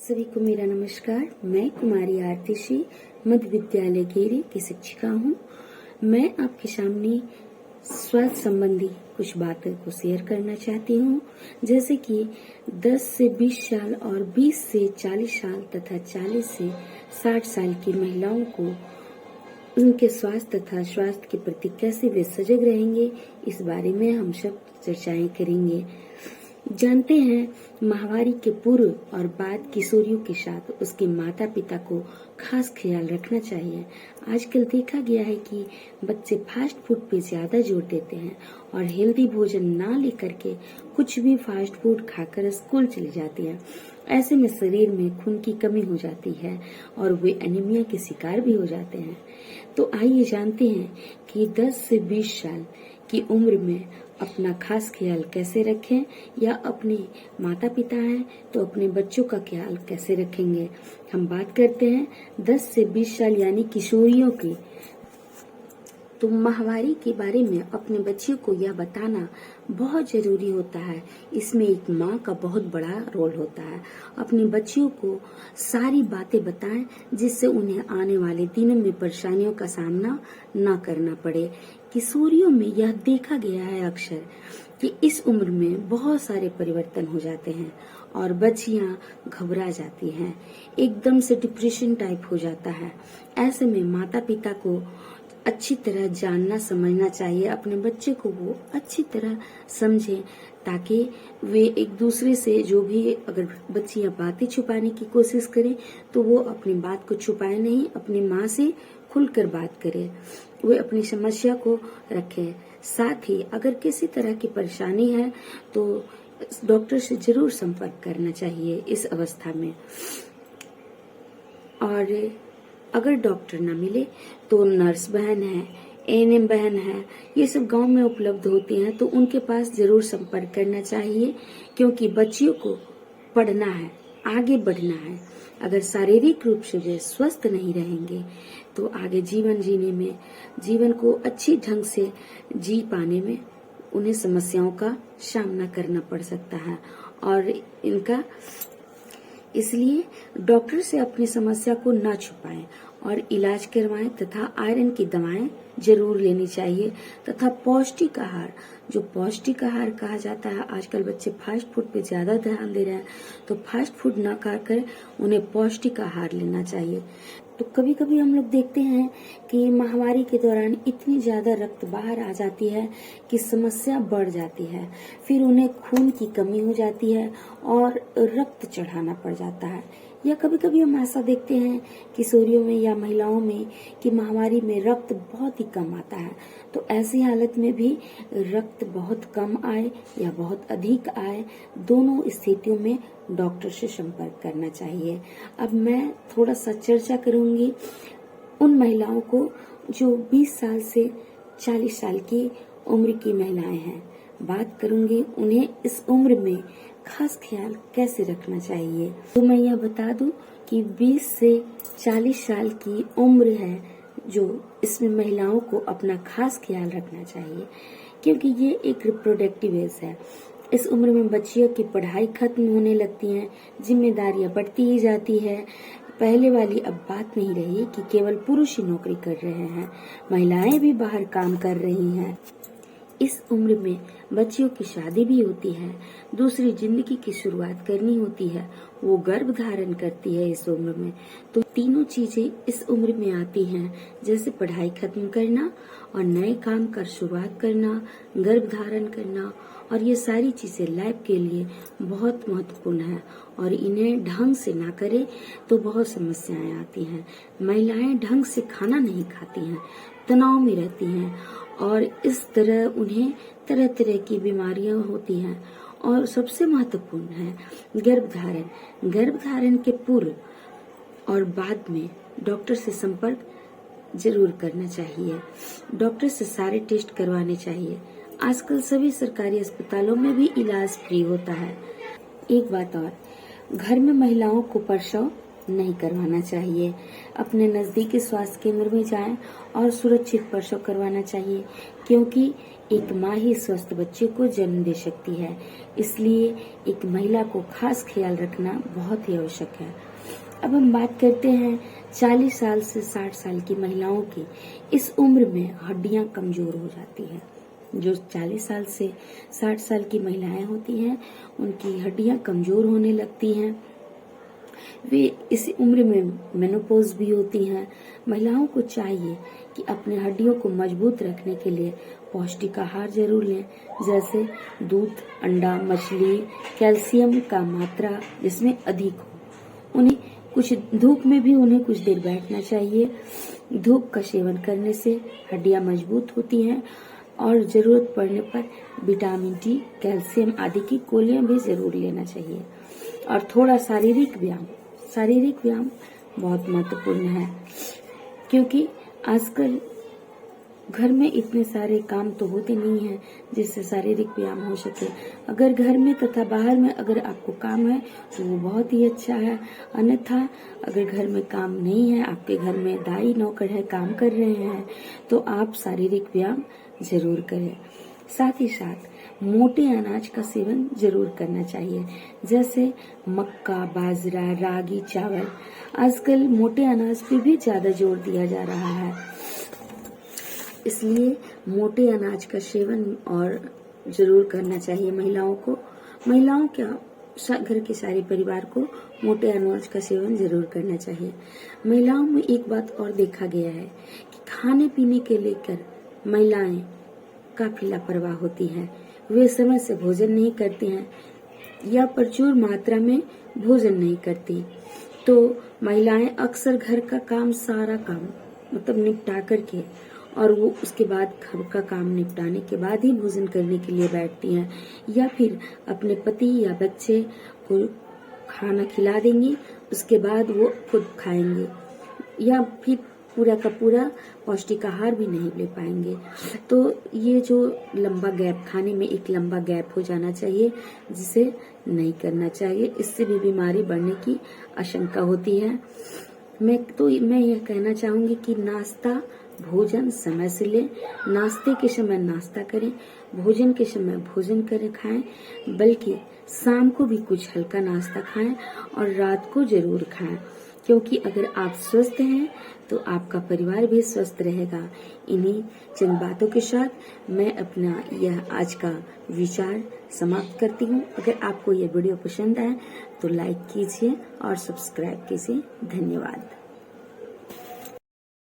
सभी को मेरा नमस्कार। मैं कुमारी आरती श्री मध्य विद्यालय गेरी की शिक्षिका हूँ। मैं आपके सामने स्वास्थ्य संबंधी कुछ बातों को शेयर करना चाहती हूँ, जैसे कि 10 से 20 साल और 20 से 40 साल तथा 40 से 60 साल की महिलाओं को उनके स्वास्थ्य तथा स्वास्थ्य के प्रति कैसे वे सजग रहेंगे, इस बारे में हम सब चर्चाएं करेंगे। जानते हैं, माहवारी के पूर्व और बाद किशोरियों के साथ उसके माता पिता को खास ख्याल रखना चाहिए। आजकल देखा गया है कि बच्चे फास्ट फूड पे ज्यादा जोर देते हैं और हेल्दी भोजन ना लेकर के कुछ भी फास्ट फूड खाकर स्कूल चले जाते हैं। ऐसे में शरीर में खून की कमी हो जाती है और वे एनीमिया के शिकार भी हो जाते हैं। तो आइए जानते हैं कि 10 से 20 साल की उम्र में अपना खास ख्याल कैसे रखें, या अपने माता पिता हैं तो अपने बच्चों का ख्याल कैसे रखेंगे। हम बात करते हैं 10 से 20 साल यानी किशोरियों की। तो माहवारी के बारे में अपने बच्चियों को यह बताना बहुत जरूरी होता है। इसमें एक माँ का बहुत बड़ा रोल होता है। अपनी बच्चियों को सारी बातें बताएं जिससे उन्हें आने वाले दिनों में परेशानियों का सामना न करना पड़े। किशोरियों में यह देखा गया है अक्सर कि इस उम्र में बहुत सारे परिवर्तन हो जाते हैं और बच्चियां घबरा जाती हैं, एकदम से डिप्रेशन टाइप हो जाता है। ऐसे में माता पिता को अच्छी तरह जानना समझना चाहिए, अपने बच्चे को वो अच्छी तरह समझें ताकि वे एक दूसरे से जो भी अगर बच्चियां बातें छुपाने की कोशिश करें तो वो अपनी बात को छुपाए नहीं, अपनी माँ से खुलकर बात करें, वे अपनी समस्या को रखें। साथ ही अगर किसी तरह की परेशानी है तो डॉक्टर से जरूर संपर्क करना चाहिए इस अवस्था में। और अगर डॉक्टर न मिले तो नर्स बहन है, एएनएम बहन है, ये सब गांव में उपलब्ध होती हैं, तो उनके पास जरूर संपर्क करना चाहिए, क्योंकि बच्चियों को पढ़ना है, आगे बढ़ना है। अगर शारीरिक रूप से वे स्वस्थ नहीं रहेंगे तो आगे जीवन जीने में, जीवन को अच्छी ढंग से जी पाने में उन्हें समस्याओं का सामना करना पड़ सकता है। और इनका इसलिए डॉक्टर से अपनी समस्या को न छुपाएं और इलाज करवाएं तथा आयरन की दवाएं जरूर लेनी चाहिए तथा पौष्टिक आहार, जो पौष्टिक आहार कहा जाता है, आजकल बच्चे फास्ट फूड पे ज्यादा ध्यान दे रहे हैं, तो फास्ट फूड न खाकर उन्हें पौष्टिक आहार लेना चाहिए। तो कभी कभी हम लोग देखते हैं कि माहवारी के दौरान इतनी ज्यादा रक्त बाहर आ जाती है कि समस्या बढ़ जाती है, फिर उन्हें खून की कमी हो जाती है और रक्त चढ़ाना पड़ जाता है। या कभी कभी हम ऐसा देखते हैं किशोरियों में या महिलाओं में कि माहवारी में रक्त बहुत ही कम आता है, तो ऐसी हालत में भी रक्त बहुत कम आए या बहुत अधिक आए, दोनों स्थितियों में डॉक्टर से संपर्क करना चाहिए। अब मैं थोड़ा सा चर्चा करूंगी उन महिलाओं को जो 20 साल से 40 साल की उम्र की महिलाएं हैं। बात करूंगी उन्हें इस उम्र में खास ख्याल कैसे रखना चाहिए। तो मैं यह बता दूं कि 20 से 40 साल की उम्र है जो इसमें महिलाओं को अपना खास ख्याल रखना चाहिए, क्योंकि ये एक रिप्रोडक्टिव एज है। इस उम्र में बच्चियों की पढ़ाई खत्म होने लगती है, जिम्मेदारियां बढ़ती ही जाती है। पहले वाली अब बात नहीं रही कि केवल पुरुष ही नौकरी कर रहे हैं, महिलाएं भी बाहर काम कर रही हैं। इस उम्र में बच्चियों की शादी भी होती है, दूसरी जिंदगी की शुरुआत करनी होती है, वो गर्भ धारण करती है इस उम्र में। तो तीनों चीजें इस उम्र में आती हैं, जैसे पढ़ाई खत्म करना और नए काम का शुरुआत करना, गर्भ धारण करना, और ये सारी चीजें लाइफ के लिए बहुत महत्वपूर्ण है और इन्हें ढंग से ना करे तो बहुत समस्याएं आती हैं। महिलाएं ढंग से खाना नहीं खाती हैं, तनाव में रहती हैं और इस तरह उन्हें तरह तरह की बीमारियां होती हैं। और सबसे महत्वपूर्ण है गर्भधारण। गर्भधारण के पूर्व और बाद में डॉक्टर से संपर्क जरूर करना चाहिए, डॉक्टर से सारे टेस्ट करवाने चाहिए। आजकल सभी सरकारी अस्पतालों में भी इलाज फ्री होता है। एक बात और, घर में महिलाओं को प्रसव नहीं करवाना चाहिए। अपने नजदीकी स्वास्थ्य केंद्र में जाएं और सुरक्षित प्रसव करवाना चाहिए, क्योंकि एक माँ ही स्वस्थ बच्चे को जन्म दे सकती है। इसलिए एक महिला को खास ख्याल रखना बहुत ही आवश्यक है। अब हम बात करते हैं 40 साल से 60 साल की महिलाओं की। इस उम्र में हड्डियां कमजोर हो जाती हैं। जो 40 साल से 60 साल की महिलाएं होती हैं, उनकी हड्डियां कमजोर होने लगती हैं। वे इस उम्र में मेनोपॉज भी होती हैं। महिलाओं को चाहिए कि अपने हड्डियों को मजबूत रखने के लिए पौष्टिक आहार जरूर लें, जैसे दूध, अंडा, मछली, कैल्शियम का मात्रा जिसमें अधिक हो। उन्हें कुछ धूप में भी उन्हें कुछ देर बैठना चाहिए। धूप का सेवन करने से हड्डियां मजबूत होती हैं और जरूरत पड़ने पर विटामिन डी, कैल्शियम आदि की गोलियां भी जरूर लेना चाहिए। और थोड़ा शारीरिक व्यायाम बहुत महत्वपूर्ण है, क्योंकि आजकल घर में इतने सारे काम तो होते नहीं हैं जिससे शारीरिक व्यायाम हो सके। अगर घर में तथा बाहर में अगर आपको काम है तो वो बहुत ही अच्छा है। अन्यथा अगर घर में काम नहीं है, आपके घर में दाई नौकर है, काम कर रहे हैं, तो आप शारीरिक व्यायाम जरूर करें। साथ ही साथ मोटे अनाज का सेवन जरूर करना चाहिए, जैसे मक्का, बाजरा, रागी, चावल। आजकल मोटे अनाज पे भी ज्यादा जोर दिया जा रहा है, इसलिए मोटे अनाज का सेवन और जरूर करना चाहिए महिलाओं क्या, घर के सारे परिवार को मोटे अनाज का सेवन जरूर करना चाहिए। महिलाओं में एक बात और देखा गया है कि खाने पीने के लेकर महिलाएं काफी लापरवाह होती हैं। वे समय से भोजन नहीं करती हैं या प्रचुर मात्रा में भोजन नहीं करती। तो महिलाएं अक्सर घर का सारा काम मतलब निपटा करके और वो उसके बाद घर का काम निपटाने के बाद ही भोजन करने के लिए बैठती हैं, या फिर अपने पति या बच्चे को खाना खिला देंगी, उसके बाद वो खुद खाएंगे, या फिर पूरा का पूरा पौष्टिक आहार भी नहीं ले पाएंगे। तो ये जो खाने में एक लंबा गैप हो जाना चाहिए, जिसे नहीं करना चाहिए। इससे भी बीमारी बढ़ने की आशंका होती है। मैं यह कहना चाहूंगी कि भोजन समय से लें, नाश्ते के समय नाश्ता करें, भोजन के समय भोजन खाएं, बल्कि शाम को भी कुछ हल्का नाश्ता खाएं और रात को जरूर खाएं, क्योंकि अगर आप स्वस्थ हैं तो आपका परिवार भी स्वस्थ रहेगा। इन्हीं चंद बातों के साथ मैं अपना यह आज का विचार समाप्त करती हूँ। अगर आपको यह वीडियो पसंद आए तो लाइक कीजिए और सब्सक्राइब कीजिए। धन्यवाद।